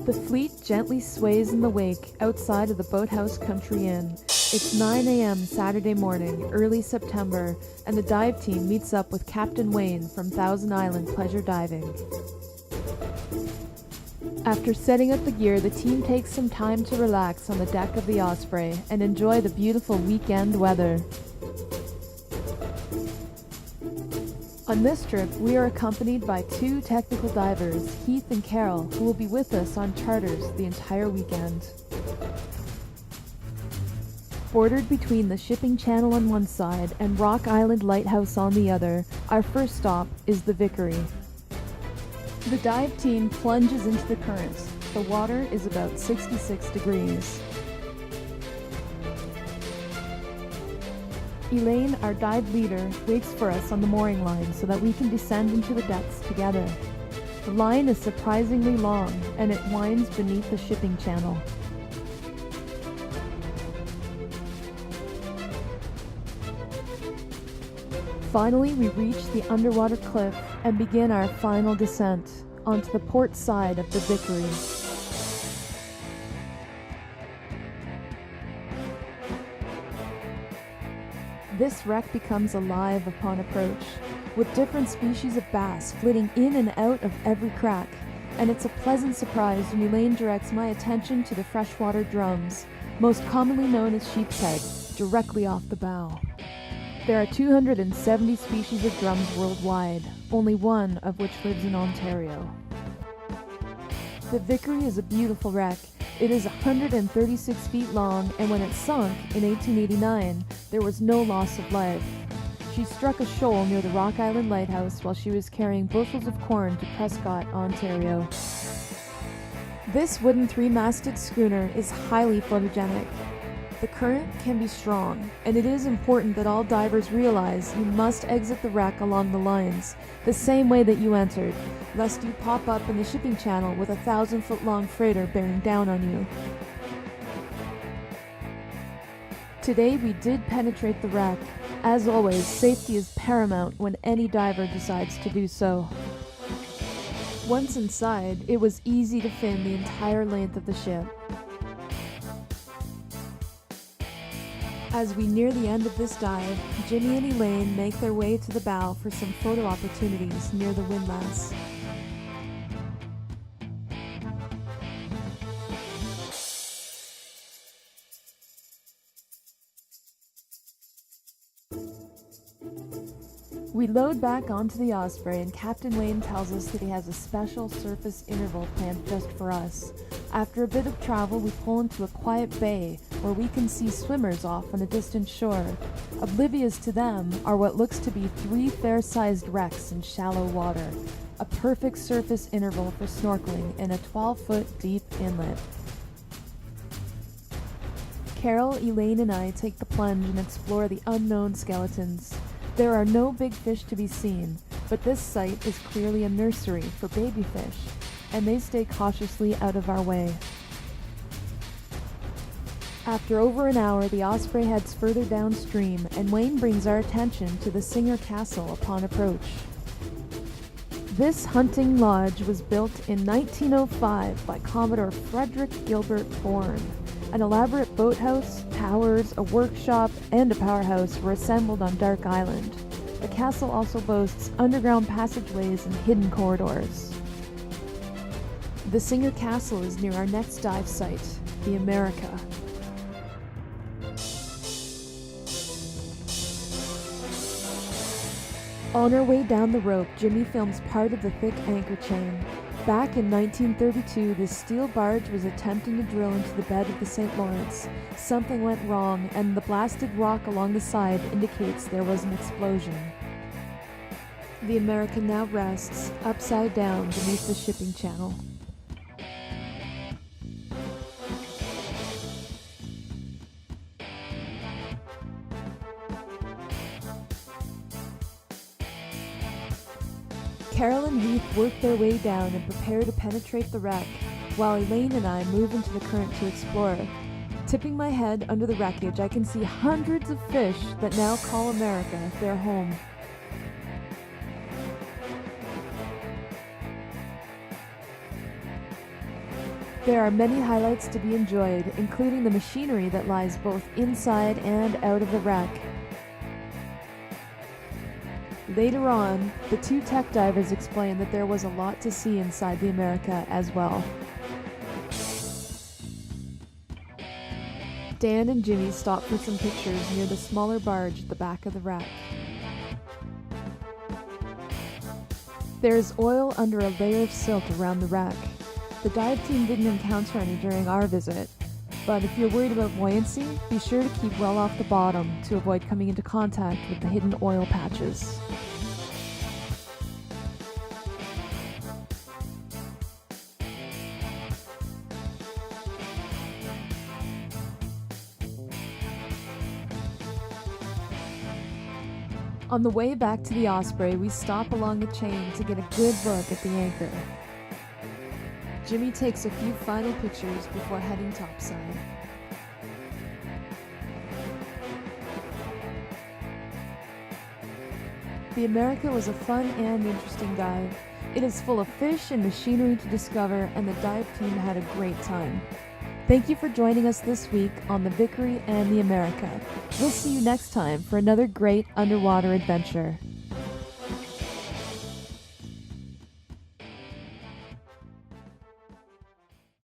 The fleet gently sways in the wake outside of the Boathouse Country Inn. It's 9 a.m. Saturday morning, early September, and the dive team meets up with Captain Wayne from Thousand Island Pleasure Diving. After setting up the gear, the team takes some time to relax on the deck of the Osprey and enjoy the beautiful weekend weather. On this trip, we are accompanied by two technical divers, Keith and Carol, who will be with us on charters the entire weekend. Bordered between the shipping channel on one side and Rock Island Lighthouse on the other, our first stop is the Vickery. The dive team plunges into the currents. The water is about 66 degrees. Elaine, our dive leader, waits for us on the mooring line so that we can descend into the depths together. The line is surprisingly long, and it winds beneath the shipping channel. Finally, we reach the underwater cliff and begin our final descent onto the port side of the Vickery. This wreck becomes alive upon approach, with different species of bass flitting in and out of every crack, and it's a pleasant surprise when Elaine directs my attention to the freshwater drums, most commonly known as sheep's head, directly off the bow. There are 270 species of drums worldwide, only one of which lives in Ontario. The Vickery is a beautiful wreck. It is 136 feet long, and when it sunk in 1889, there was no loss of life. She struck a shoal near the Rock Island Lighthouse while she was carrying bushels of corn to Prescott, Ontario. This wooden three-masted schooner is highly photogenic. The current can be strong, and it is important that all divers realize you must exit the wreck along the lines, the same way that you entered, lest you pop up in the shipping channel with a 1,000-foot-long freighter bearing down on you. Today we did penetrate the wreck. As always, safety is paramount when any diver decides to do so. Once inside, it was easy to fin the entire length of the ship. As we near the end of this dive, Jimmy and Elaine make their way to the bow for some photo opportunities near the windlass. We load back onto the Osprey, and Captain Wayne tells us that he has a special surface interval planned just for us. After a bit of travel, we pull into a quiet bay where we can see swimmers off on a distant shore. Oblivious to them are what looks to be 3 fair-sized wrecks in shallow water, a perfect surface interval for snorkeling in a 12-foot deep inlet. Carol, Elaine, and I take the plunge and explore the unknown skeletons. There are no big fish to be seen, but this site is clearly a nursery for baby fish, and they stay cautiously out of our way. After over an hour, the Osprey heads further downstream, and Wayne brings our attention to the Singer Castle upon approach. This hunting lodge was built in 1905 by Commodore Frederick Gilbert Bourne. An elaborate boathouse, towers, a workshop, and a powerhouse were assembled on Dark Island. The castle also boasts underground passageways and hidden corridors. The Singer Castle is near our next dive site, the America. On our way down the rope, Jimmy films part of the thick anchor chain. Back in 1932, this steel barge was attempting to drill into the bed of the St. Lawrence. Something went wrong, and the blasted rock along the side indicates there was an explosion. The America now rests, upside down beneath the shipping channel. Carol and Heath work their way down and prepare to penetrate the wreck, while Elaine and I move into the current to explore. Tipping my head under the wreckage, I can see hundreds of fish that now call America their home. There are many highlights to be enjoyed, including the machinery that lies both inside and out of the wreck. Later on, the two tech divers explained that there was a lot to see inside the America as well. Dan and Jimmy stopped for some pictures near the smaller barge at the back of the wreck. There is oil under a layer of silt around the wreck. The dive team didn't encounter any during our visit, but if you're worried about buoyancy, be sure to keep well off the bottom to avoid coming into contact with the hidden oil patches. On the way back to the Osprey, we stop along the chain to get a good look at the anchor. Jimmy takes a few final pictures before heading topside. The America was a fun and interesting dive. It is full of fish and machinery to discover, and the dive team had a great time. Thank you for joining us this week on the Vickery and the America. We'll see you next time for another great underwater adventure.